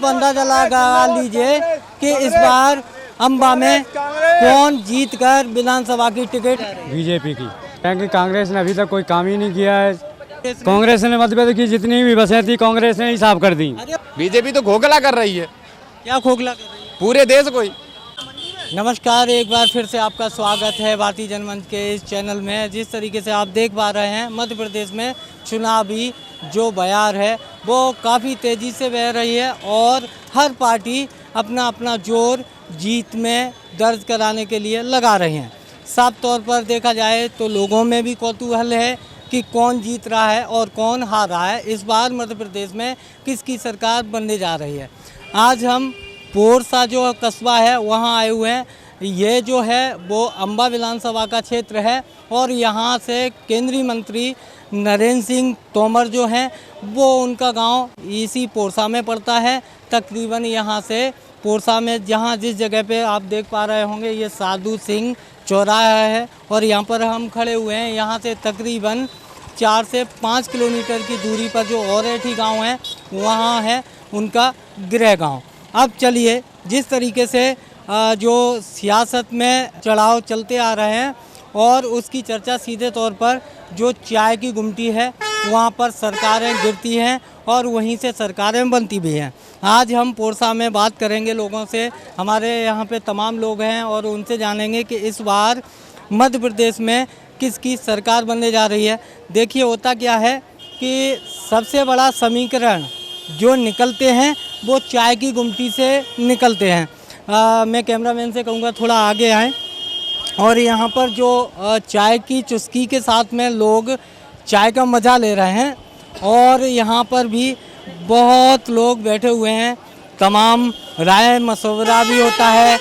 आप अंदाजा लगा लीजिए कि इस बार अंबा में कौन जीत कर विधानसभा की टिकट? बीजेपी की, क्योंकि कांग्रेस ने अभी तक कोई काम ही नहीं किया है। कांग्रेस ने मध्य प्रदेश की जितनी भी बसें थी कांग्रेस ने ही साफ कर दी। बीजेपी तो खोखला कर रही है। क्या खोखला कर रही है? पूरे देश को ही। नमस्कार, एक बार फिर से आपका स्वागत है भारतीय जनमंच के इस चैनल में। जिस तरीके से आप देख पा रहे हैं, मध्य प्रदेश में चुनावी जो बयार है वो काफ़ी तेज़ी से बह रही है और हर पार्टी अपना अपना जोर जीत में दर्ज कराने के लिए लगा रही हैं। साफ तौर पर देखा जाए तो लोगों में भी कौतूहल है कि कौन जीत रहा है और कौन हार रहा है। इस बार मध्य प्रदेश में किसकी सरकार बनने जा रही है। आज हम पोरसा जो कस्बा है वहाँ आए हुए हैं। ये जो है वो अंबा विधानसभा का क्षेत्र है और यहाँ से केंद्रीय मंत्री नरेंद्र सिंह तोमर जो हैं वो उनका गांव इसी पोरसा में पड़ता है। तकरीबन यहाँ से पोरसा में जहाँ जिस जगह पे आप देख पा रहे होंगे ये साधु सिंह चौराहा है और यहाँ पर हम खड़े हुए हैं। यहाँ से तकरीबन 4 से 5 किलोमीटर की दूरी पर जो औरेठी गांव है वहाँ है उनका गृह गांव। अब चलिए, जिस तरीके से जो सियासत में चढ़ाव चलते आ रहे हैं और उसकी चर्चा सीधे तौर पर जो चाय की गुमटी है वहाँ पर सरकारें गिरती हैं और वहीं से सरकारें बनती भी हैं। आज हम पोरसा में बात करेंगे लोगों से। हमारे यहाँ पे तमाम लोग हैं और उनसे जानेंगे कि इस बार मध्य प्रदेश में किसकी सरकार बनने जा रही है। देखिए, होता क्या है कि सबसे बड़ा समीकरण जो निकलते हैं वो चाय की गुमटी से निकलते हैं। मैं कैमरामैन से कहूँगा थोड़ा आगे आएँ। और यहाँ पर जो चाय की चुस्की के साथ में लोग चाय का मज़ा ले रहे हैं और यहाँ पर भी बहुत लोग बैठे हुए हैं। तमाम राय मशवरा भी होता है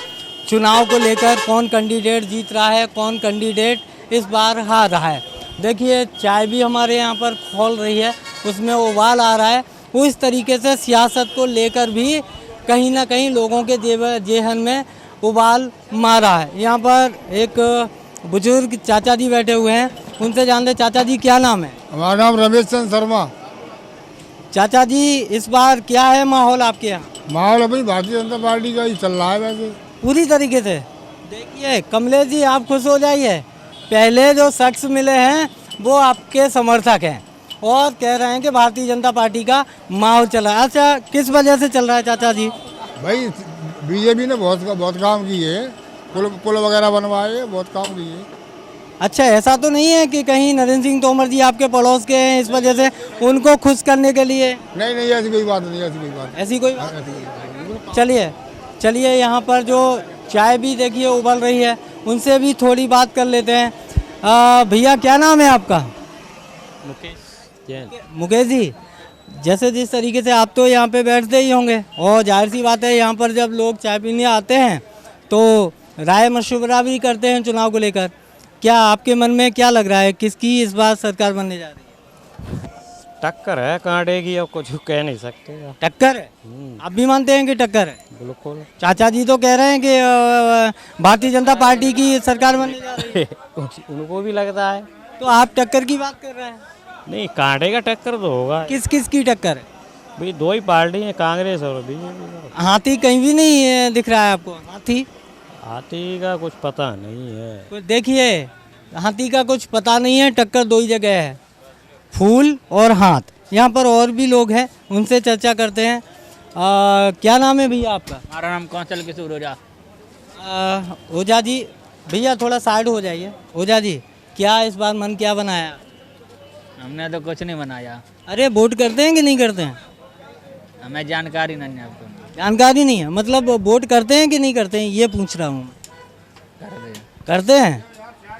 चुनाव को लेकर, कौन कैंडिडेट जीत रहा है, कौन कैंडिडेट इस बार हार रहा है। देखिए, चाय भी हमारे यहाँ पर खोल रही है, उसमें उबाल आ रहा है। उस तरीके से सियासत को लेकर भी कहीं ना कहीं लोगों के जेहन में उबाल मारा है। यहाँ पर एक बुजुर्ग चाचा जी बैठे हुए हैं, उनसे जानते। चाचा जी, क्या नाम है? हमारा नाम रमेश चंद्र शर्मा। चाचा जी, इस बार क्या है माहौल आपके यहाँ? माहौल अभी भारतीय जनता पार्टी का ही चल रहा है वैसे पूरी तरीके से। देखिए कमलेश जी, आप खुश हो जाइए। पहले जो शख्स मिले हैं वो आपके समर्थक हैं और कह रहे हैं कि भारतीय जनता पार्टी का माहौल चल रहा है। अच्छा, किस वजह से चल रहा है चाचा जी? भाई, बीजेपी ने बहुत काम किए है, पुल वगैरह बनवाए, बहुत काम किए। अच्छा, ऐसा तो नहीं है कि कहीं नरेंद्र सिंह तोमर जी आपके पड़ोस के हैं, इस वजह से उनको खुश करने के लिए? नहीं, ऐसी कोई बात नहीं, ऐसी कोई बात। चलिए यहाँ पर जो चाय भी देखिए उबल रही है, उनसे भी थोड़ी बात कर लेते हैं। भैया, क्या नाम है आपका? मुकेश जी, जैसे जिस तरीके से आप तो यहाँ पे बैठते ही होंगे और जाहिर सी बात है यहाँ पर जब लोग चाय पीने आते हैं तो राय मशवरा भी करते हैं चुनाव को लेकर। क्या आपके मन में क्या लग रहा है, किसकी इस बार सरकार बनने जा रही है? टक्कर है कांटे की, अब कुछ कह नहीं सकते। टक्कर है? आप भी मानते हैं कि टक्कर है? बिल्कुल। चाचा जी तो कह रहे हैं कि भारतीय जनता पार्टी की सरकार बनने जा रही है। उनको भी लगता है। तो आप टक्कर की बात कर रहे हैं? नहीं, कांटे का टक्कर तो होगा। किस किस की टक्कर है? भाई, दो ही पार्टी है, कांग्रेस और बीजेपी। हाथी कहीं भी नहीं दिख रहा है आपको? हाथी का कुछ पता नहीं है। देखिए, हाथी का कुछ पता नहीं है, टक्कर दो ही जगह है, फूल और हाथ। यहाँ पर और भी लोग हैं, उनसे चर्चा करते हैं। क्या नाम है भैया आपका? हमारा नाम कौशल किशोर ओझा। ओझा जी, भैया थोड़ा साइड हो जाइए। ओझा जी, क्या इस बार मन क्या बनाया? हमने तो कुछ नहीं बनाया। अरे, वोट करते हैं कि नहीं करते हैं? हमें जानकारी नहीं है। आपको जानकारी नहीं है मतलब वोट करते हैं कि नहीं करते हैं, ये पूछ रहा हूँ। करते हैं।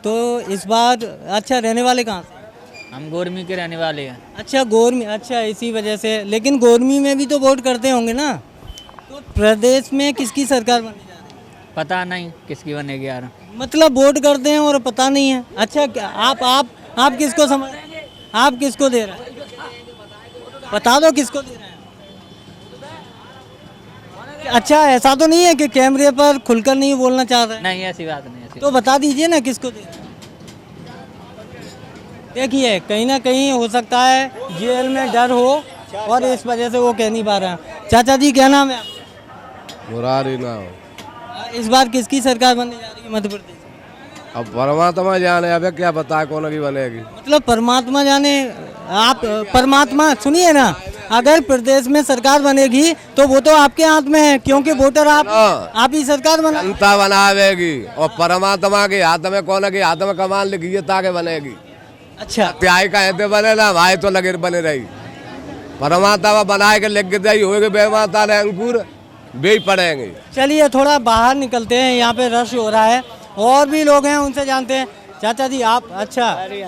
तो इस बार अच्छा, रहने वाले कहाँ से? हम गोरमी के रहने वाले हैं। अच्छा, गोरमी। अच्छा, इसी वजह से। लेकिन गोरमी में भी तो वोट करते होंगे ना। तो प्रदेश में किसकी सरकार बनने जा रही है? पता नहीं किसकी बनेगी यार। मतलब वोट करते हैं और पता नहीं है। अच्छा, आप किसको समझ, आप किसको दे रहे हैं? बता दो किसको दे रहे हैं। अच्छा, ऐसा तो नहीं है कि कैमरे पर खुलकर नहीं बोलना चाह रहे हैं? नहीं, ऐसी बात नहीं। तो बता दीजिए ना किसको दे रहे हैं। देखिए, कहीं ना कहीं हो सकता है जेल में डर हो और इस वजह से वो कह नहीं पा रहे हैं। चाचा जी क्या नाम है आपका? मुरारी ना हो। इस बार किसकी सरकार बनने जा रही है मध्य प्रदेश में? अब परमात्मा जाने, अब क्या बताए कौन की बनेगी। मतलब परमात्मा जाने। आप परमात्मा सुनिए ना, अगर प्रदेश में सरकार बनेगी तो वो तो आपके हाथ में है, क्योंकि वोटर आप ही सरकार बना। जनता बनावेगी और परमात्मा के हाथ में कौन के हाथ में कमान लिखी है ताकि बनेगी। अच्छा, प्याई का ऐसे बने ना भाई तो लगे बने रही। परमात्मा बनाए के लिख गई होगी बेमाता ने अंकुर बे पड़ेंगे। चलिए थोड़ा बाहर निकलते हैं, यहाँ पे रश हो रहा है, और भी लोग हैं उनसे जानते हैं। चाचा जी आप, अच्छा अरे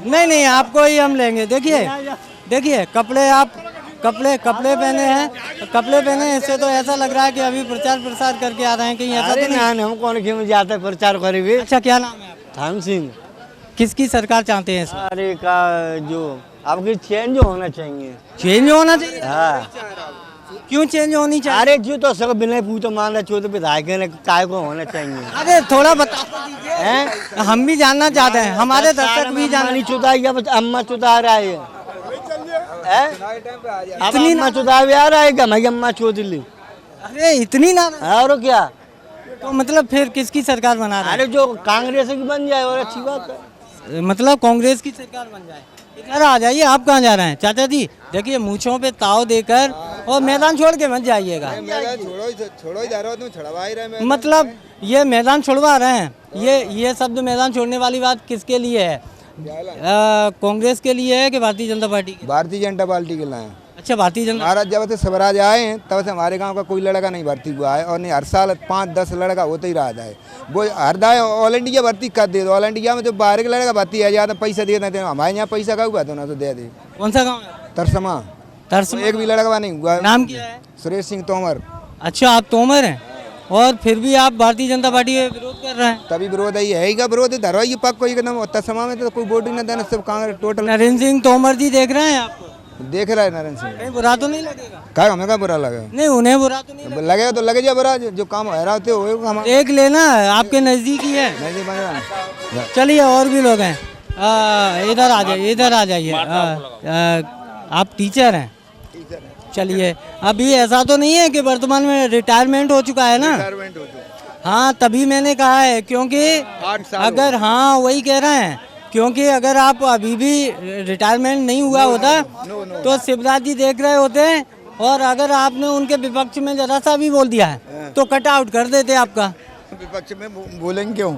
नहीं आपको ही हम लेंगे। देखिए कपड़े पहने हैं, इससे तो ऐसा लग रहा है कि अभी प्रचार प्रसार करके आ रहे हैं, कहीं ऐसा तो नहीं? हम कौन क्यों जाते प्रचार करेंगे। अच्छा क्या नाम है आपका? धाम सिंह। किसकी सरकार चाहते हैं इसमें? अरे का जो आपकी चेंज होना चाहिए। चेंज होना चाहिए। हाँ, क्यों चेंज होनी चाहिए? अरे जो तो सब बिना पूछो मान रहे चौथे विधायक ने काय को होना चाहिए। अरे थोड़ा बता तो दीजिए, हम भी जानना चाहते हैं, हमारे दर्शक भी जानना। चुदाई अम्मा चुदा रहा है, इतनी ना चुदा आ रहा है क्या? मैं अम्मा चौध ली। अरे इतनी ना, और क्या? तो मतलब फिर किसकी सरकार बना रहे अरे जो कांग्रेस की बन जाए और अच्छी बात है। हैं? मतलब कांग्रेस की सरकार बन जाए। इधर आ जाइए, आप कहाँ जा रहे हैं चाचा जी? देखिए मूंछों पे ताव देकर और मैदान छोड़ के मत जाइएगा। छोड़ो ही जा रहे हो तुम, छुड़वा ही रहे। मतलब ये मैदान छुड़वा रहे हैं, ये शब्द मैदान छोड़ने वाली बात किसके लिए है? कांग्रेस के लिए है कि भारतीय जनता पार्टी के? भारतीय जनता पार्टी के लाए। अच्छा, भारतीय जनता। महाराज जब से स्वराज आए हैं तब से हमारे गांव का कोई लड़का नहीं भर्ती हुआ है, और नहीं हर साल 5-10 लड़का होते ही रहा है। वो हर दाए ऑल इंडिया भर्ती कर दे, ऑल इंडिया में जो बाहर के लड़का भर्ती है जाता पैसा दे देते हैं। हमारे यहाँ पैसा का हुआ तो ना तो दे दे। कौन सा गाँव है? तरसमा। एक भी लड़का नहीं हुआ। नाम क्या है? सुरेश सिंह तोमर। अच्छा, आप तोमर हैं और फिर भी आप भारतीय जनता पार्टी का विरोध कर रहे हैं? तभी विरोध है ही का विरोध धरो ये पक कोई एकदम तस्मा में तो कोई वोट ही ना देना, सब कांग्रेस टोटल। नरेंद्र सिंह तोमर जी देख रहे हैं आपको? देख रहा है नरेंद्र सिंह। कहीं बुरा तो नहीं लगेगा? क्या हमें क्या बुरा लगा? नहीं, उन्हें बुरा तो नहीं लगेगा तो लगे जा बुरा, जो काम हो रहा होते हो हम देख लेना, आपके नजदीक ही है। नहीं बन रहा। चलिए और भी लोग हैं, इधर आ जाइए। आप टीचर हैं? चलिए, अभी ऐसा तो नहीं है कि वर्तमान में रिटायरमेंट हो चुका है ना? हाँ, तभी मैंने कहा है, क्योंकि अगर, हाँ वही कह रहे हैं, क्योंकि अगर आप अभी भी रिटायरमेंट नहीं हुआ होता तो शिवराज जी देख रहे होते हैं, और अगर आपने उनके विपक्ष में जरा सा भी बोल दिया है तो कट आउट कर देते आपका। विपक्ष में बोलेंगे क्यों?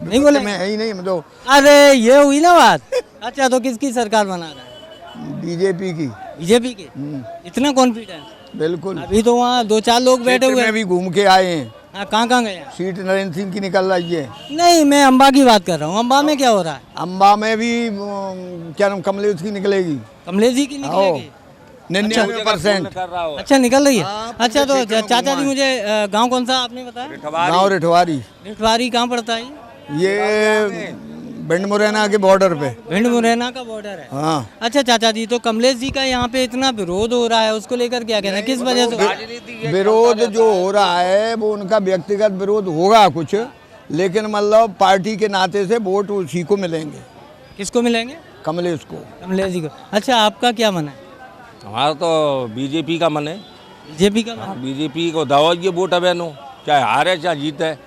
नहीं बोलेंगे? है ही नहीं तो। अरे ये हुई ना बात। अच्छा, तो किसकी सरकार बना रहा है? बीजेपी की। बीजेपी की? इतना कॉन्फिडेंस? बिल्कुल। अभी तो वहाँ 2-4 लोग बैठे हुए हैं। भी घूम के आए हैं। हाँ, कहाँ गए हैं? सीट नरेंद्र सिंह की निकल रही है। नहीं, मैं अम्बा की बात कर रहा हूँ। अम्बा में क्या हो रहा है? अम्बा में भी क्या नाम कमलेश की निकलेगी। कमलेश जी की निकलेगी? 99%। अच्छा, निकल रही है। अच्छा, तो चाचा जी मुझे गांव कौन सा आपने बताया? गाँव रिठवारी। रिठवारी कहाँ पड़ता है? ये भिंड मुरैना के बॉर्डर पे। भिंड मुरैना का बॉर्डर है। हाँ। अच्छा चाचा जी, तो कमलेश जी का यहाँ पे इतना विरोध हो रहा है, उसको लेकर क्या कहना है? किस वजह से विरोध जो हो रहा है वो उनका व्यक्तिगत विरोध होगा कुछ, लेकिन मतलब पार्टी के नाते से वोट उसी को मिलेंगे। किसको मिलेंगे? कमलेश को। कमलेश जी को। अच्छा, आपका क्या मन है? हमारा तो बीजेपी का मन है। बीजेपी का मन? बीजेपी को दावा ये वोट है बहनों, चाहे हारे चाहे जीते।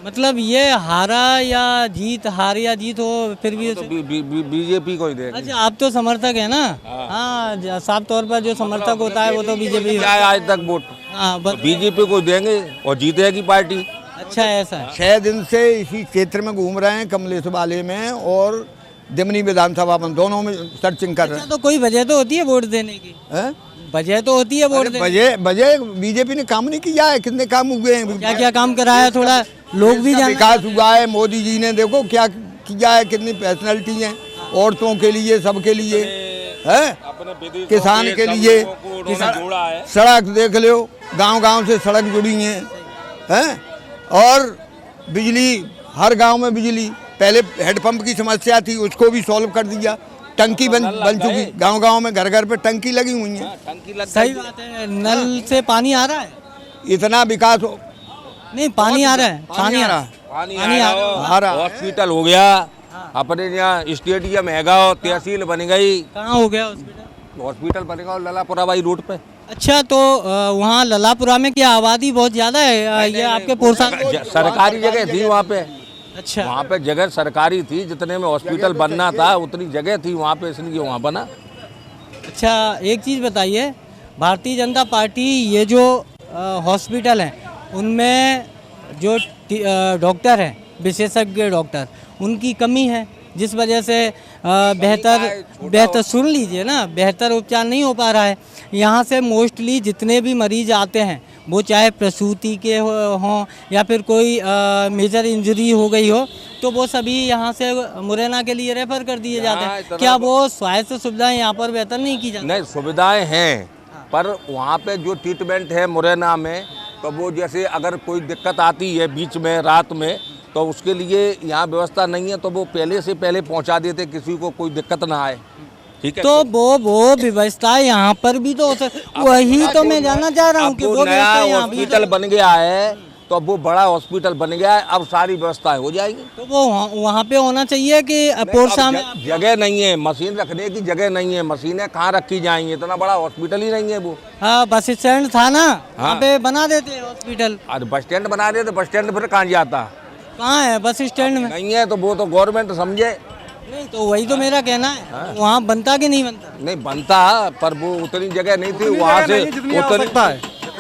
मतलब ये हारा या जीत, हार या जीत हो फिर भी तो बीजेपी को ही देंगे। अच्छा, आप तो समर्थक है ना? हाँ, साफ तौर पर जो समर्थक होता है वो तो बीजेपी। चाहे आज तक वोट बीजेपी को देंगे और जीतेगी पार्टी। अच्छा, ऐसा है। 6 दिन से इसी क्षेत्र में घूम रहे हैं, कमलेश वाले में और दिमनी विधानसभा में, दोनों में सर्चिंग कर रहे हैं। तो कोई वजह तो होती है वोट देने की? वजह तो होती है वोट देने। वजह बीजेपी ने काम नहीं किया है। कितने काम हुए हैं? क्या क्या काम कराया, थोड़ा लोग भी जान। विकास हुआ है, मोदी जी ने देखो क्या किया है, कितनी फैसिलिटी हैं औरतों के लिए, सबके लिए है, किसान के लिए। सड़क देख लो, गांव-गांव से सड़क जुड़ी हैं, और बिजली, हर गांव में बिजली। पहले हेडपंप की समस्या थी, उसको भी सॉल्व कर दिया। टंकी बन चुकी, गांव-गांव में घर घर पे टंकी लगी हुई है। सही बात है, नल से पानी आ रहा है। इतना विकास हो नहीं, पानी आ रहा है, पानी आ रहा है, पानी आ रहा। हॉस्पिटल हो गया अपने यहाँ, स्टेडियम हैगा, तहसील बन गई। कहाँ हो गया हॉस्पिटल? हॉस्पिटल बनेगा ललापुरा बाई रोड पे। अच्छा, तो वहाँ ललापुरा में क्या आबादी बहुत ज़्यादा है? ये आपके पोरसा सरकारी जगह थी वहाँ पे। अच्छा, वहाँ पे जगह सरकारी थी, जितने में हॉस्पिटल बनना था उतनी जगह थी वहाँ पे, इसलिए वहाँ बना। अच्छा, एक चीज़ बताइए, भारतीय जनता पार्टी ये जो हॉस्पिटल हैं उनमें जो डॉक्टर हैं, विशेषज्ञ डॉक्टर, उनकी कमी है, जिस वजह से बेहतर सुन लीजिए ना, बेहतर उपचार नहीं हो पा रहा है। यहाँ से मोस्टली जितने भी मरीज आते हैं, वो चाहे प्रसूति के हों या फिर कोई मेजर इंजरी हो गई हो, तो वो सभी यहाँ से मुरैना के लिए रेफर कर दिए जाते हैं। क्या वो स्वास्थ्य सुविधाएं यहाँ पर बेहतर नहीं की जाती? नहीं, सुविधाएं हैं, पर वहाँ पे जो ट्रीटमेंट है मुरैना में, तो वो जैसे अगर कोई दिक्कत आती है बीच में रात में, तो उसके लिए यहाँ व्यवस्था नहीं है, तो वो पहले से पहले पहुँचा देते, किसी को कोई दिक्कत ना आए। ठीक है, तो वो व्यवस्था यहाँ पर भी तो वही तो मैं जानना चाह रहा हूँ कि वो नया व्यवस्था यहाँ भी हॉस्पिटल बन गया है, तो अब वो बड़ा हॉस्पिटल बन गया है, अब सारी व्यवस्थाएं हो जाएंगी। तो वो वहाँ पे होना चाहिए कि पोरसा में जगह नहीं है, मशीन रखने की जगह नहीं है, मशीनें कहाँ रखी जाएंगी, इतना बड़ा हॉस्पिटल ही नहीं है वो। हाँ, बस स्टैंड था ना, वहाँ पे बना देते हॉस्पिटल। अरे बस स्टैंड बना रहे तो बस स्टैंड फिर कहाँ जाता? कहाँ है बस स्टैंड में? नहीं है तो वो तो गवर्नमेंट समझे। नहीं, तो वही तो मेरा कहना है, वहाँ बनता कि नहीं बनता? नहीं बनता, पर वो उतनी जगह नहीं थी वहाँ से,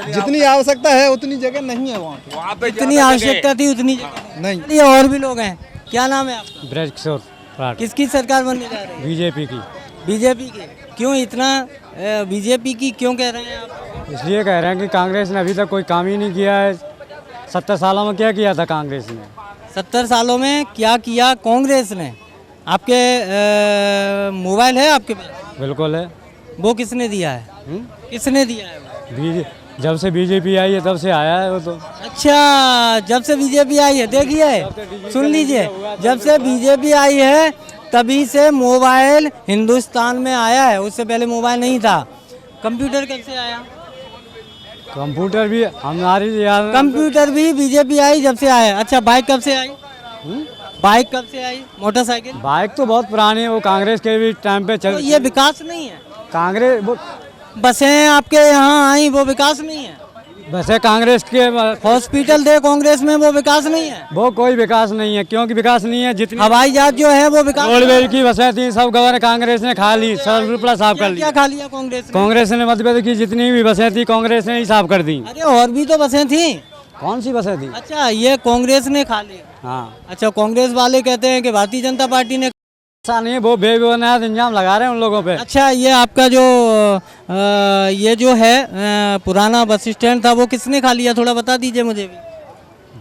जितनी आवश्यकता है उतनी जगह नहीं है वहाँ पे। जितनी आवश्यकता थी उतनी जगह नहीं। चलिए, और भी लोग हैं। क्या नाम है आपका? ब्रज किशोर राठ, किसकी सरकार बनने जा रही है? बीजेपी की। बीजेपी की? क्यों इतना बीजेपी की क्यों कह रहे हैं आप? इसलिए कह रहे हैं कि कांग्रेस ने अभी तक कोई काम ही नहीं किया है। 70 सालों में क्या किया था कांग्रेस ने? 70 सालों में क्या किया कांग्रेस ने? आपके मोबाइल है आपके पास? बिल्कुल है। वो किसने दिया है? किसने दिया है वो? जब से बीजेपी आई है तब से आया है वो तो। अच्छा, जब से बीजेपी आई है, देखिए सुन लीजिए, जब से बीजेपी आई है तभी से मोबाइल हिंदुस्तान में आया है, उससे पहले मोबाइल नहीं था। कंप्यूटर कब से आया? कंप्यूटर भी हमारी यार, कंप्यूटर भी बीजेपी आई जब से आया। अच्छा, बाइक कब से आई? बाइक कब से आई? मोटरसाइकिल? बाइक तो बहुत पुरानी है, वो कांग्रेस के भी टाइम पे तो चल। ये विकास नहीं है? कांग्रेस वो बसें आपके यहाँ आई, वो विकास नहीं है? वैसे कांग्रेस के हॉस्पिटल थे कांग्रेस में, वो विकास नहीं है? वो कोई विकास नहीं है, क्योंकि विकास नहीं है। जितनी हवाई जहाज जो है वो विकास रोडवेज की बसें थी सब गवर्नर कांग्रेस ने खा ली, सब रुपया साफ कर क्या लिया। खा लिया कांग्रेस ने? कांग्रेस ने मध्य प्रदेश की जितनी भी बसें थी कांग्रेस ने ही साफ कर दी। अरे और भी तो बसें थी। कौन सी बसें थी? अच्छा, ये कांग्रेस ने खा ली? हाँ, अच्छा, कांग्रेस वाले कहते हैं कि भारतीय जनता पार्टी ने। ऐसा नहीं है, वो बेबुनियाद इल्जाम लगा रहे हैं उन लोगों पे। अच्छा, ये आपका जो ये जो है पुराना बस स्टैंड था, वो किसने खा लिया? थोड़ा बता दीजिए मुझे भी।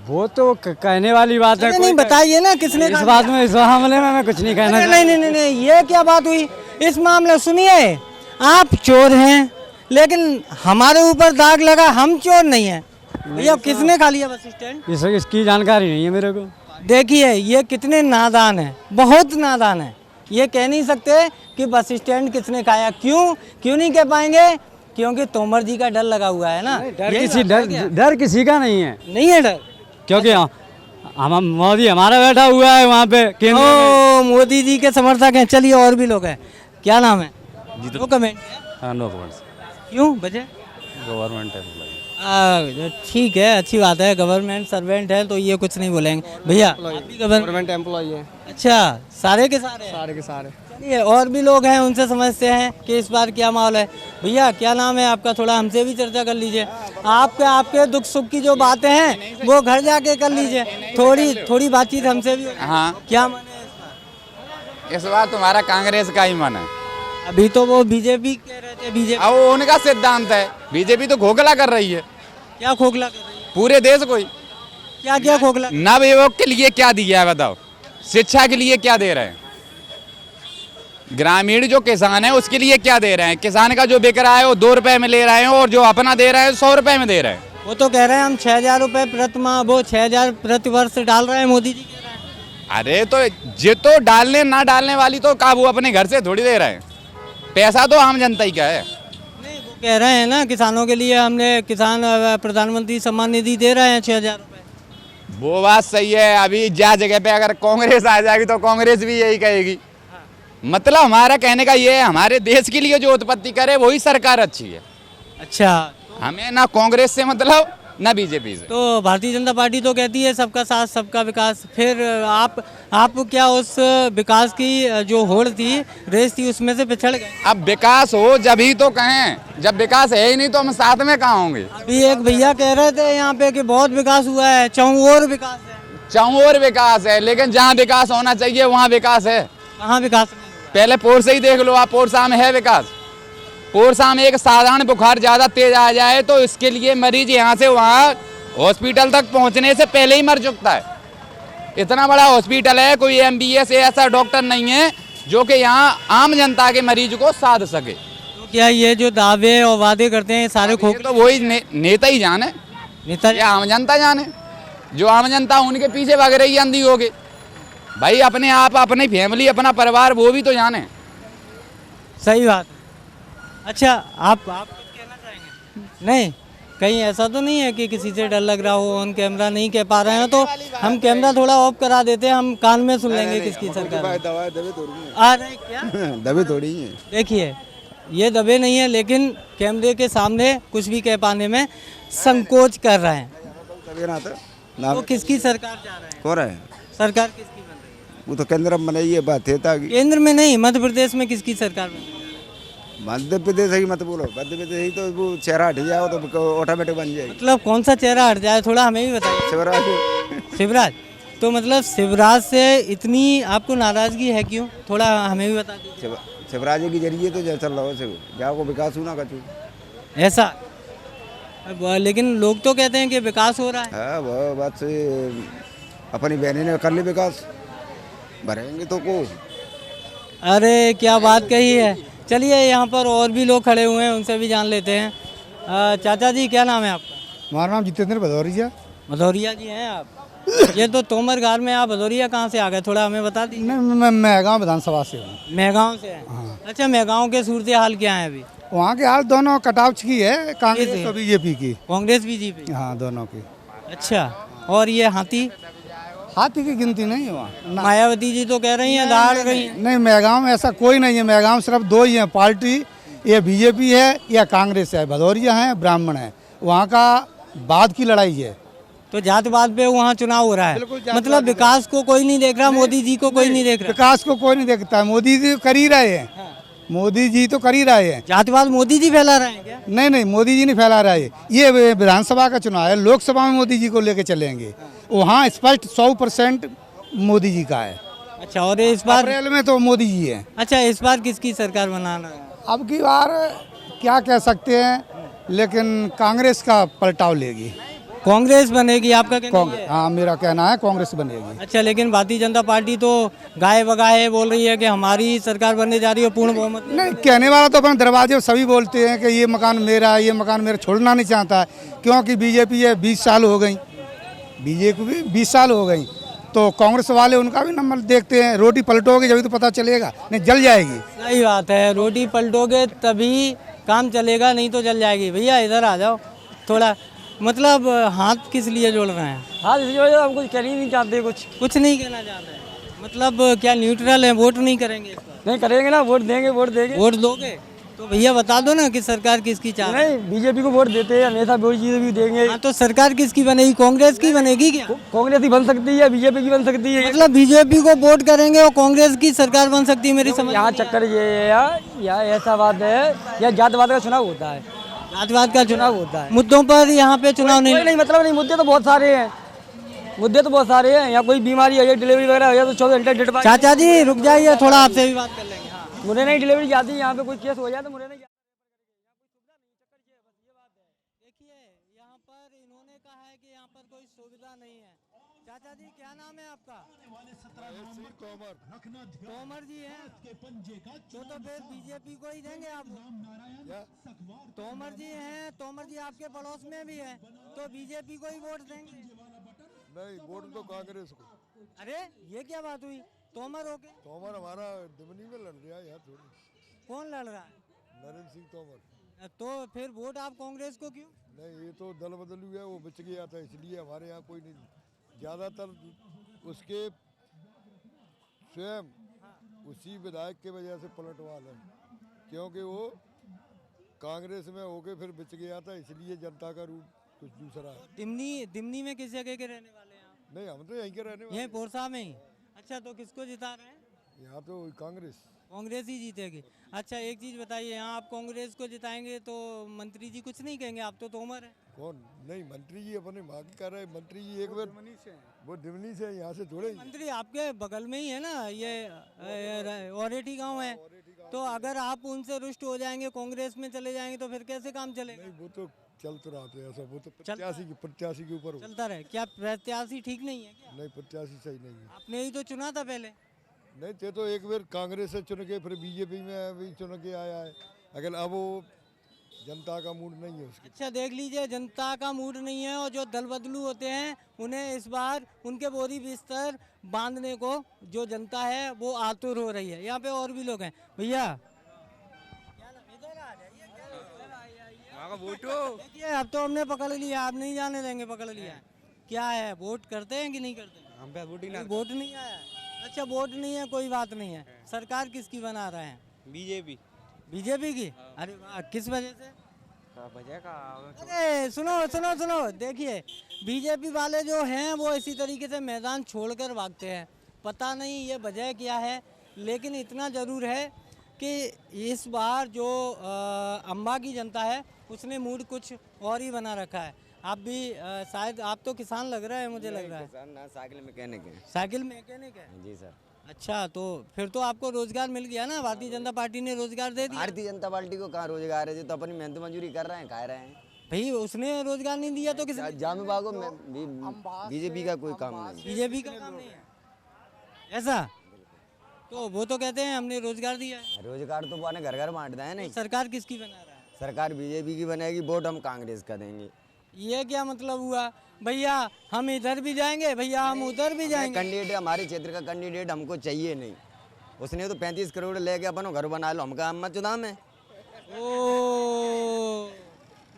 वो तो कहने वाली बात है। नहीं, बताइए ना किसने खा इस बात में, इस मामले में मैं कुछ नहीं कहना लिया? नहीं, ये क्या बात हुई इस मामले? सुनिए, आप चोर हैं, लेकिन हमारे ऊपर दाग लगा, हम चोर नहीं है। भैया, किसने खा लिया बस स्टैंड? इसकी जानकारी नहीं है मेरे को। देखिए, ये कितने नादान है, बहुत नादान है। ये कह नहीं सकते कि बस स्टैंड किसने खाया। क्यों नहीं कह पाएंगे? क्योंकि तोमर जी का डर लगा हुआ है ना। डर किसी का नहीं है। नहीं है डर, क्योंकि हम मोदी हमारा बैठा हुआ है वहाँ पे केंद्र में। मोदी जी के समर्थक हैं। चलिए, और भी लोग हैं। क्या नाम है? No comment. No comments. क्यों वजह? गवर्नमेंट ठीक है, अच्छी बात है, गवर्नमेंट सर्वेंट है तो ये कुछ नहीं बोलेंगे। भैया, आप भी गवर्नमेंट एम्प्लॉय है। अच्छा, सारे के सारे? सारे के सारे। चलिए, और भी लोग हैं, उनसे समझते हैं कि इस बार क्या माहौल है। भैया, क्या नाम है आपका? थोड़ा हमसे भी चर्चा कर लीजिए। आपके दुख सुख की जो बातें हैं वो घर जाके कर लीजिए। थोड़ी बातचीत हमसे भी। हाँ, क्या मन है इस बार तुम्हारा कांग्रेस का ही मन है। अभी तो वो बीजेपी कह रहे थे। बीजेपी अब वो उनका सिद्धांत है। बीजेपी तो खोखला कर रही है, क्या खोखला कर रही है? पूरे देश को ही। क्या खोखला? नवयुवक के लिए क्या दिया है बताओ? शिक्षा के लिए क्या दे रहे हैं? ग्रामीण जो किसान है उसके लिए क्या दे रहे हैं? किसान का जो बिक रहा है वो 2 रुपए में ले रहे हैं, और जो अपना दे रहे हैं 100 रुपए में दे रहे हैं। वो तो कह रहे हैं हम 6,000 रुपए प्रतिमाह, वो 6,000 प्रति वर्ष डाल रहे हैं, मोदी जी कह रहे हैं। अरे तो जे तो डालने ना डालने वाली तो काबू अपने घर से थोड़ी दे रहे हैं। पैसा तो आम जनता ही का है। नहीं, वो कह रहे हैं ना किसानों के लिए हमने किसान प्रधानमंत्री सम्मान निधि दे रहे हैं 6,000 रुपए। वो बात सही है। अभी जहाँ जगह पे अगर कांग्रेस आ जाएगी तो कांग्रेस भी यही कहेगी। मतलब हमारा कहने का ये है, हमारे देश के लिए जो उत्पत्ति करे वही सरकार अच्छी है। अच्छा, हमें ना कांग्रेस से मतलब ना बीजेपी से। तो भारतीय जनता पार्टी तो कहती है सबका साथ सबका विकास, फिर आप क्या उस विकास की जो होड़ थी, रेस थी, उसमें से पिछड़ गए? अब विकास हो जब ही तो कहें, जब विकास है ही नहीं तो हम साथ में कहाँ होंगे। अभी एक भैया कह रहे थे यहाँ पे कि बहुत विकास हुआ है, चौओर विकास है। चौओर विकास है, लेकिन जहाँ विकास होना चाहिए वहाँ विकास है। कहाँ विकास नहीं हुआ? पहले पोरसा ही देख लो आप, पोरसा में है विकास। पोरसा में एक साधारण बुखार ज़्यादा तेज आ जाए तो इसके लिए मरीज यहाँ से वहाँ हॉस्पिटल तक पहुँचने से पहले ही मर चुकता है। इतना बड़ा हॉस्पिटल है, कोई MBS ऐसा डॉक्टर नहीं है जो कि यहाँ आम जनता के मरीज को साध सके। तो क्या ये जो दावे और वादे करते हैं सारे ये तो वही नेता ही जाने, नेता? ये आम जनता जाने। जो आम जनता उनके पीछे भाग रही है अंधी हो गई। भाई अपने आप, अपनी फैमिली, अपना परिवार वो भी तो जाने। सही बात है। अच्छा, आप कुछ कहना चाहेंगे? नहीं, कहीं ऐसा तो नहीं है कि किसी से डर लग रहा हो, ऑन कैमरा नहीं कह पा रहे हैं तो हम कैमरा थोड़ा ऑफ करा देते हैं, हम कान में सुन लेंगे किसकी सरकार आ रहे हैं क्या? दबे थोड़ी है। देखिए, ये दबे नहीं है, लेकिन कैमरे के सामने कुछ भी कह पाने में संकोच कर रहे हैं। तो किसकी सरकार जा रहे हैं? हो रहा है, सरकार किसकी बन रही है? वो तो केंद्र में नहीं है, बात है ताकि केंद्र में नहीं, मध्य प्रदेश में किसकी सरकार बन रही है? मध्य प्रदेश ही मत बोलो, मध्य प्रदेश ही तो वो चेहरा हट जाओ तो ऑटोमेटिक बन जाएगी। मतलब कौन सा चेहरा हट जाए, थोड़ा हमें भी बताइए। शिवराज। शिवराज, तो मतलब शिवराज से इतनी आपको नाराजगी है क्यों? थोड़ा हमें भी बता दीजिए। शिवराज के जरिए तो चल रहा है, जाओ को विकास होना कचू ऐसा? लेकिन लोग तो कहते हैं कि विकास हो रहा है। हाँ, वो बात से अपनी बहनी ने कर ली विकास, भरेंगे तो को। अरे क्या बात कही है। चलिए, यहाँ पर और भी लोग खड़े हुए हैं, उनसे भी जान लेते हैं। चाचा जी, क्या नाम है आपका? हमारा नाम जितेंद्र भदौरिया। भदौरिया जी हैं आप? ये तो तोमर गार में, आप भदौरिया कहाँ से आ गए, थोड़ा हमें बता दीजिए। मैं महगांव विधानसभा से हूँ। महगांव से हैं? हाँ। अच्छा, महगांव के सूरत हाल क्या है अभी? वहाँ के हाल दोनों कटाव की है, कांग्रेस और बीजेपी की। कांग्रेस बीजेपी? हाँ, दोनों की। अच्छा, और ये हाथी की गिनती नहीं है वहाँ। मायावती जी तो कह रही हैं दाड़ रही हैं। नहीं, महगांव में ऐसा कोई नहीं है। महगांव सिर्फ दो ही हैं पार्टी, या बीजेपी है या कांग्रेस है। भदौरिया है, ब्राह्मण है। वहाँ का बाद की लड़ाई है। तो जातवाद पे वहाँ चुनाव हो रहा है, मतलब विकास को कोई नहीं देख रहा, मोदी जी को कोई नहीं देख रहा। विकास को कोई नहीं देखता है, मोदी जी कर ही रहे हैं। मोदी जी तो कर ही रहे हैं। जातिवाद मोदी जी फैला रहे हैं क्या? नहीं, मोदी जी नहीं फैला रहा है। ये विधानसभा का चुनाव है, लोकसभा में मोदी जी को लेके चलेंगे। वहाँ स्पष्ट 100% मोदी जी का है। अच्छा, और इस बार अप्रैल में तो मोदी जी है। अच्छा, इस बार किसकी सरकार बनाना है? अब की बार क्या कह सकते हैं, लेकिन कांग्रेस का पलटाव लेगी। कांग्रेस बनेगी आपका कहना है? हाँ, मेरा कहना है कांग्रेस बनेगी। अच्छा, लेकिन भारतीय जनता पार्टी तो गाये बगाए बोल रही है कि हमारी सरकार बनने जा रही है पूर्ण बहुमत। नहीं, कहने वाला तो अपने दरवाजे सभी बोलते हैं कि ये मकान मेरा है, ये मकान मेरा, छोड़ना नहीं चाहता है। क्योंकि बीजेपी है 20 साल हो गई, बीजेपी भी 20 साल हो गई, तो कांग्रेस वाले उनका भी नंबर देखते हैं। रोटी पलटोगे जब तो पता चलेगा, नहीं जल जाएगी। सही बात है, रोटी पलटोगे तभी काम चलेगा, नहीं तो जल जाएगी। भैया इधर आ जाओ थोड़ा। मतलब हाथ किस लिए जोड़ रहे हैं? हाथ इसलिए हम कुछ कर ही नहीं चाहते, कुछ नहीं कहना चाहते हैं। मतलब क्या न्यूट्रल है, वोट नहीं करेंगे इस बार? नहीं करेंगे ना, वोट देंगे। वोट दोगे तो भैया बता दो ना कि सरकार किसकी चाह रहे हैं? नहीं, बीजेपी को वोट देते हैं हमेशा, बीजेपी देंगे। हाँ, तो सरकार किसकी बनेगी? कांग्रेस की बनेगी क्या? कांग्रेस ही बन सकती है, बीजेपी की बन सकती है। मतलब बीजेपी को वोट करेंगे और कांग्रेस की सरकार बन सकती है, मेरी समझ। यहाँ चक्कर ये है या ऐसा बात है, या जातवाद का चुनाव होता है। जातिवाद का चुनाव होता है, मुद्दों पर यहाँ पे चुनाव नहीं मतलब नहीं, मुद्दे तो बहुत सारे हैं। यहाँ कोई बीमारी है, डिलीवरी वगैरह है तो 24 घंटे डेट। चाचा जी रुक जाइए, थोड़ा आपसे भी बात कर लेंगे। हाँ, मुझे नहीं डिलीवरी जाती है, यहाँ पे कोई केस हो जाए तो मुझे नहीं। देखिए, यहाँ पर इन्होंने कहा है कि यहाँ पर कोई सुविधा नहीं है। चाचा जी, क्या नाम है आपका? तोमर जी हैं? तो फिर बीजेपी को ही देंगे आप? तोमर जी हैं, तोमर जी आपके पड़ोस में भी है, तो बीजेपी को ही वोट देंगे? नहीं, वोट तो कांग्रेस को। अरे ये क्या बात हुई? तोमर हो के? तोमर हमारा दिमनी में लड़ रहा है यार थोड़ी। कौन लड़ रहा है? नरेंद्र सिंह तोमर। तो फिर वोट आप कांग्रेस को क्यों? नहीं, ये तो दल बदलू है, वो बच गया था इसलिए। हमारे यहाँ कोई नहीं, ज़्यादातर उसके स्वयं उसी विधायक के वजह से पलटवार है, क्योंकि वो कांग्रेस में होके फिर बिच गया था, इसलिए जनता का रूप कुछ दूसरा है। दिमनी में किस जगह के रहने वाले हैं आप? नहीं, हम तो यहीं के रहने वाले। यहीं पोरसा में ही। अच्छा, तो किसको जिता रहे हैं? यहाँ तो कांग्रेस कांग्रेस ही जीतेगी। अच्छा, एक चीज़ बताइए, यहाँ आप कांग्रेस को जिताएंगे तो मंत्री जी कुछ नहीं कहेंगे? आप तो तोमर हैं। कौन? नहीं, मंत्री जी अपने माँ की कर रहे हैं। मंत्री जी एक बार वो दिमनी से, यहाँ से थोड़े। मंत्री आपके बगल में ही है ना, ये औरेठी गांव है। तो अगर आप उनसे रुष्ट हो जाएंगे, कांग्रेस में चले जाएंगे, तो फिर कैसे काम चलेगा? नहीं, वो तो चल तो रहा था ऐसा, वो तो प्रत्याशी के ऊपर चलता रहे। क्या प्रत्याशी ठीक नहीं है क्या? नहीं, प्रत्याशी सही नहीं है। आपने ही तो चुना था पहले। नहीं थे तो एक बार कांग्रेस से चुन के फिर बीजेपी में अभी चुन के आया है, अगर अब वो जनता का मूड नहीं है उसकी। अच्छा, देख लीजिए, जनता का मूड नहीं है, और जो दल बदलू होते हैं उन्हें इस बार उनके बोरी बिस्तर बांधने को जो जनता है वो आतुर हो रही है। यहाँ पे और भी लोग हैं। भैया देखिए, अब तो हमने पकड़ लिया, आप नहीं जाने देंगे, पकड़ लिया। क्या है, वोट करते हैं कि नहीं करते? हम पे वोट वोट नहीं आया। अच्छा, वोट नहीं है, कोई बात नहीं है। सरकार किसकी बना रहे हैं? बीजेपी बीजेपी की। अरे वाह, किस वजह से? वजह का अरे सुनो सुनो सुनो, देखिए, बीजेपी वाले जो हैं वो इसी तरीके से मैदान छोड़कर भागते हैं। पता नहीं ये वजह क्या है, लेकिन इतना ज़रूर है कि इस बार जो अम्बा की जनता है उसने मूड कुछ और ही बना रखा है। आप भी शायद, आप तो किसान लग रहा है, मुझे लग रहा है। किसान ना, साइकिल मैकेनिक है। साइकिल मैकेनिक है? जी सर। अच्छा, तो फिर तो आपको रोजगार मिल गया ना, भारतीय जनता पार्टी ने रोजगार दे दिया। भारतीय जनता पार्टी को कहाँ रोजगार है? जो तो अपनी मेहनत मजदूरी कर रहे हैं, खा रहे हैं। भाई उसने रोजगार नहीं दिया तो किस? जामे बागो बीजेपी का कोई काम नहीं। बीजेपी का काम नहीं है ऐसा? तो वो तो कहते हैं हमने रोजगार दिया है। रोजगार तो वो घर घर बांटते हैं। नहीं, सरकार किसकी बना रहा है? सरकार बीजेपी की बनेगी, वोट हम कांग्रेस का देंगे। ये क्या मतलब हुआ? भैया हम इधर भी जाएंगे, भैया हम उधर भी जाएंगे। कैंडिडेट, हमारे क्षेत्र का कैंडिडेट हमको चाहिए नहीं। उसने तो 35 करोड़ लेके अपन घर बना लो, हमका अम्मा चुनाव में। ओ,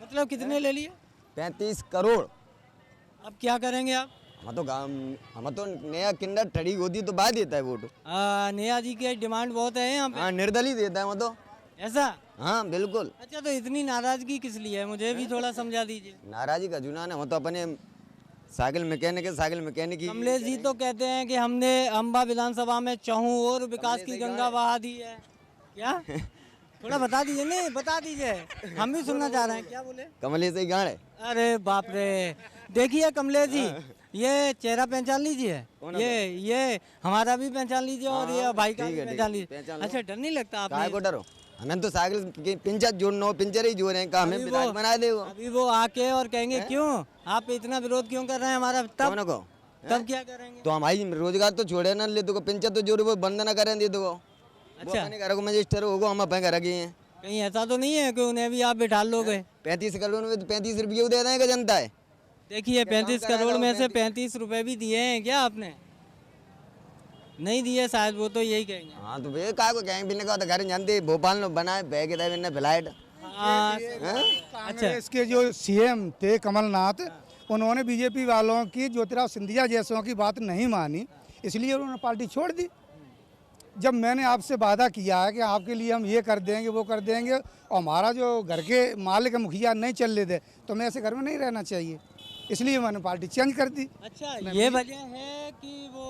मतलब कितने ले लिए? 35 करोड़। अब क्या करेंगे आप? हम तो नया किंडर ठड़ी होती तो बाद देता है वोट। नया जी की डिमांड बहुत है यहाँ पे। हाँ, निर्दलीय देता है वो तो। ऐसा? हाँ बिल्कुल। अच्छा, तो इतनी नाराजगी किस लिए है, मुझे भी थोड़ा समझा दीजिए। नाराजी का जुनून है, वो तो अपने साइकिल मैकेनिक है, साइकिल मैकेनिक। कमलेश जी तो कहते हैं कि हमने अम्बा विधानसभा में चाहूँ और विकास की गंगा बहा दी है। क्या? थोड़ा बता दीजिए। नहीं, बता दीजिए, हम भी सुनना चाह रहे हैं। क्या बोले? कमलेश ही गाड़ है। अरे बाप रे, देखिए कमलेश जी, ये चेहरा पहचान लीजिए, ये हमारा भी पहचान लीजिए और ये भाई का भी पहचान लीजिए। अच्छा, डर नहीं लगता आपको? काय को डरो? हमें तो साइकिल पिंचर जोड़ना, पिंचर ही जोड़ रहे हैं, हमें विधायक बना दे। अभी वो आके और कहेंगे क्यों आप इतना विरोध क्यों कर रहे हैं हमारा? तब क्या करेंगे? तो हमारी रोजगार तो छोड़े ना, ले दो पिंचर तो जोड़े, वो बंद ना करें, दे दो। अच्छा, घर को मजिस्टर होगा, हम अपने घर गए हैं। कहीं ऐसा तो नहीं है कि उन्हें भी आप बिठा लोगे? 35 करोड़ में तो 35 रुपये दे देंगे जनता है। देखिए, 35 करोड़ में से 35 रुपए भी दिए हैं क्या आपने? नहीं दिए शायद, वो तो यही कहेंगे। हाँ, तो वे काय को कहेंगे, बिना का तो घर जानते भोपाल में बनाए बैग इधर बिना फ्लाइट। अच्छा, इसके जो सीएम थे कमलनाथ, उन्होंने बीजेपी वालों की, ज्योतिराव सिंधिया जैसों की बात नहीं मानी, इसलिए उन्होंने पार्टी छोड़ दी। जब मैंने आपसे वादा किया है कि आपके लिए हम ये कर देंगे, वो कर देंगे, और हमारा जो घर के मालिक मुखिया नहीं चल ले दे, तो मैं ऐसे घर में नहीं रहना चाहिए, इसलिए मैंने पार्टी चेंज कर दी। अच्छा, ये वजह है कि वो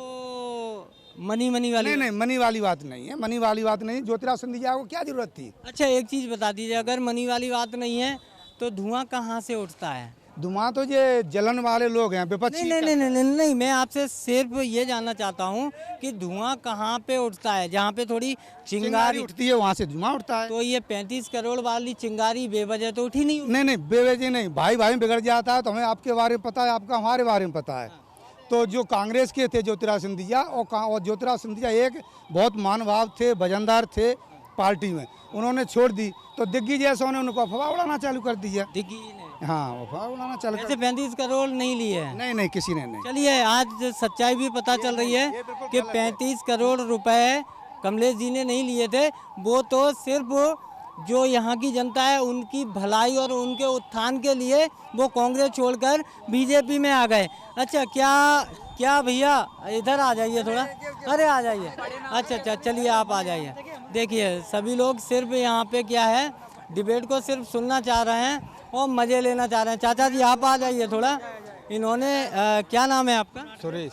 मनी वाली? नहीं, मनी वाली बात नहीं है, मनी वाली बात नहीं। ज्योतिराव सिंधिया को क्या जरूरत थी? अच्छा, एक चीज़ बता दीजिए, अगर मनी वाली बात नहीं है तो धुआं कहाँ से उठता है? धुआं तो ये जलन वाले लोग हैं, विपक्षी। नहीं, मैं आपसे सिर्फ ये जानना चाहता हूँ कि धुआं कहाँ पे उठता है? जहाँ पे थोड़ी चिंगारी उठती है वहाँ से धुआं उठता है। तो ये 35 करोड़ वाली चिंगारी बेवजह तो उठी नहीं? नहीं, बेवजह नहीं, भाई में बिगड़ जाता है। तो हमें आपके बारे में पता है, आपका हमारे बारे में पता है। तो जो कांग्रेस के थे ज्योतिराव सिंधिया, और ज्योतिराव सिंधिया एक बहुत महानुभाव थे, वजनदार थे पार्टी में, उन्होंने छोड़ दी, तो दिग्विजय ने उनको अफवाह उड़ाना चालू कर दिया। दिग्विजय ने? हाँ, अफवाह उड़ाना चालू कर। 35 करोड़ नहीं लिए? नहीं, किसी ने नहीं। चलिए, आज सच्चाई भी पता चल रही है कि 35 करोड़ रुपए कमलेश जी ने नहीं लिए थे, वो तो सिर्फ जो यहाँ की जनता है उनकी भलाई और उनके उत्थान के लिए वो कांग्रेस छोड़कर बीजेपी में आ गए। अच्छा, क्या भैया इधर आ जाइए थोड़ा, अरे आ जाइए। अच्छा, चलिए आप आ जाइए। देखिए, सभी लोग सिर्फ यहाँ पे क्या है, डिबेट को सिर्फ सुनना चाह रहे हैं और मज़े लेना चाह रहे हैं। चाचा जी आप आ जाइए थोड़ा। इन्होंने क्या नाम है आपका? सुरेश।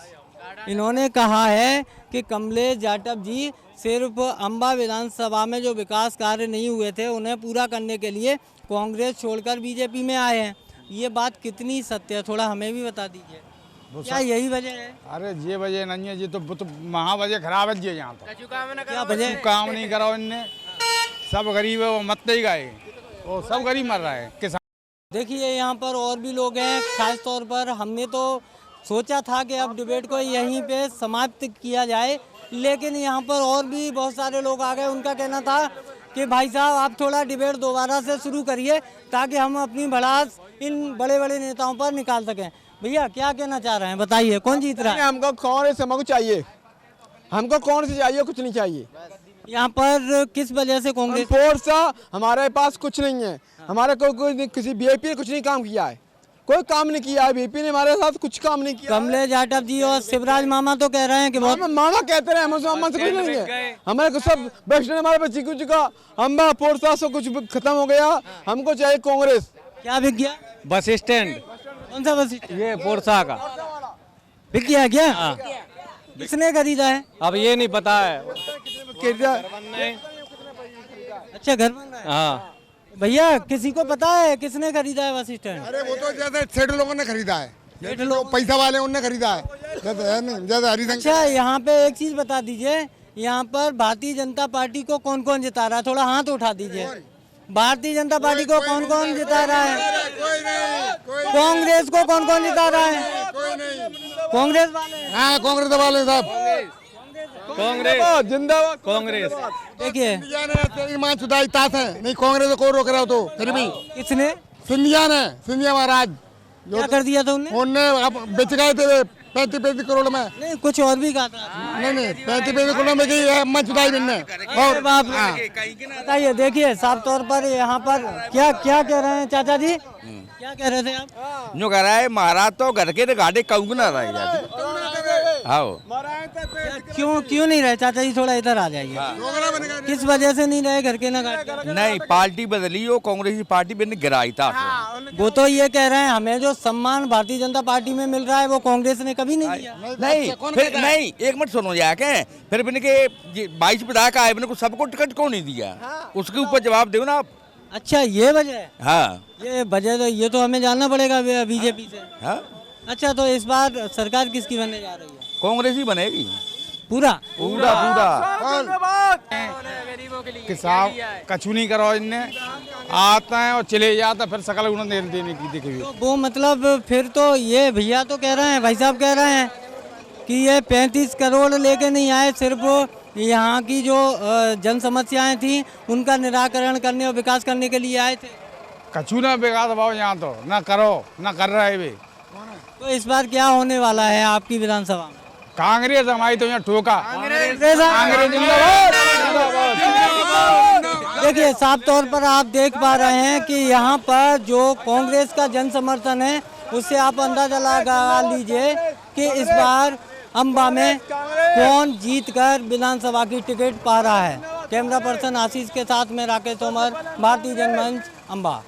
इन्होंने कहा है कि कमलेश जाटव जी सिर्फ अम्बा विधानसभा में जो विकास कार्य नहीं हुए थे उन्हें पूरा करने के लिए कांग्रेस छोड़कर बीजेपी में आए हैं। ये बात कितनी सत्य है, थोड़ा हमें भी बता दीजिए। क्या यही वजह है? अरे ये वजह नहीं है, ये तो महा वजह खराब है। यहाँ तो क्या वजह? काम नहीं करा इनने, सब गरीब है, वो मत ही गए, वो सब गरीब मर रहा है। किसान देखिए यहाँ पर और भी लोग हैं। खास तौर पर हमने तो सोचा था कि अब डिबेट को यहीं पे समाप्त किया जाए, लेकिन यहाँ पर और भी बहुत सारे लोग आ गए। उनका कहना था कि भाई साहब आप थोड़ा डिबेट दोबारा से शुरू करिए ताकि हम अपनी भड़ास इन बड़े बड़े नेताओं पर निकाल सकें। भैया क्या कहना चाह रहे हैं, बताइए कौन जीत रहा है? हमको कांग्रेस हमको चाहिए, हमको कौन सी चाहिए, कुछ नहीं चाहिए। यहाँ पर किस वजह से कांग्रेस? फोर्स हमारे पास कुछ नहीं है, हमारे कोई किसी बीजेपी ने कुछ नहीं काम किया है, कोई काम नहीं किया है। बीजेपी ने हमारे साथ कुछ काम नहीं किया। कमलेश जाटव जी और शिवराज मामा तो कह रहे हैं कि बहुत मामा कहते रहे, मामा से कुछ नहीं है। हमारे को सब बेस्ट हमारे बच्ची कुछ का अम्बा फोर्सा सब कुछ खत्म हो गया। हमको चाहिए कांग्रेस। क्या बिक गया? Bus stand. कौन सा बस? ये पोरसा का बिक गया क्या? किसने खरीदा है? अब ये नहीं पता है। अच्छा घर बन रहा है। हाँ भैया किसी को पता है किसने खरीदा है बस स्टैंड? अरे वो तो जैसे सेठ लोगों ने खरीदा है, सेठ लोग पैसा वाले उनने खरीदा है, जैसे हरिशंकर। अच्छा यहाँ पे एक चीज बता दीजिए, यहाँ पर भारतीय जनता पार्टी को कौन कौन जिता रहा है? थोड़ा हाथ उठा दीजिए। भारतीय जनता पार्टी को कौन कौन जिता रहा है? कांग्रेस को कौन कौन जिता रहा है? कांग्रेस वाले। हाँ कांग्रेस वाले साहब, कांग्रेस जिंदाबाद कांग्रेस। देखिए ईमान चुदाई ताश है, नहीं कांग्रेस को रोक रहा हो तो फिर भी किसने सिंधिया ने, सिंधिया महाराज क्या कर दिया था उन्हें? उनने अब बेच गए थे 35 करोड़ में। नहीं कुछ और भी कहा था। नहीं 35 करोड़ में गई है अम्मा चुदाई बिन्ने। और बाप बताइए, देखिए साफ तौर पर यहाँ पर क्या क्या कह रहे हैं चाचा जी? क्या कह रहे थे आप? जो कह रहा है महाराज तो घर के गाड़ी कहूँ ना रह जाती। हाँ क्यों नहीं रहे चाचा जी? थोड़ा इधर आ जाइए। किस वजह से नहीं रहे घर के ना घाट? नहीं पार्टी बदली हो, कांग्रेस की पार्टी मैंने गिराई था। वो तो ये कह रहे हैं हमें जो सम्मान भारतीय जनता पार्टी में मिल रहा है वो कांग्रेस ने कभी नहीं दिया। नहीं फिर नहीं, एक मिनट सुनो जाके, फिर मैंने के 22 विधायक आए, मैंने को सबको टिकट क्यों नहीं दिया? उसके ऊपर जवाब दो ना आप। अच्छा ये वजह है? हाँ ये वजह तो ये तो हमें जानना पड़ेगा बीजेपी से। हाँ अच्छा तो इस बार सरकार किसकी बनने जा रही है? कांग्रेस ही बनेगी पूरा पूरा किसान कछु नहीं करो, इनने आता है और चले जाता, फिर सकल गुण देने की देखिए। तो वो मतलब फिर तो ये भैया तो कह रहे हैं, भाई साहब कह रहे हैं कि ये 35 करोड़ लेके नहीं आए, सिर्फ यहाँ की जो जन समस्याएं थी उनका निराकरण करने और विकास करने के लिए आए थे। कछु ना विकास भाव यहाँ तो ना करो ना कर रहे वे। तो इस बार क्या होने वाला है आपकी विधानसभा में? कांग्रेस हमारी तो यहाँ ठोका। देखिए साफ तौर पर आप देख पा रहे हैं कि यहाँ पर जो कांग्रेस का जन समर्थन है उससे आप अंदाजा लगा लीजिए कि इस बार अम्बा में कौन जीतकर विधानसभा की टिकट पा रहा है। कैमरा पर्सन आशीष के साथ में राकेश तोमर, भारतीय जनमंच, अम्बा।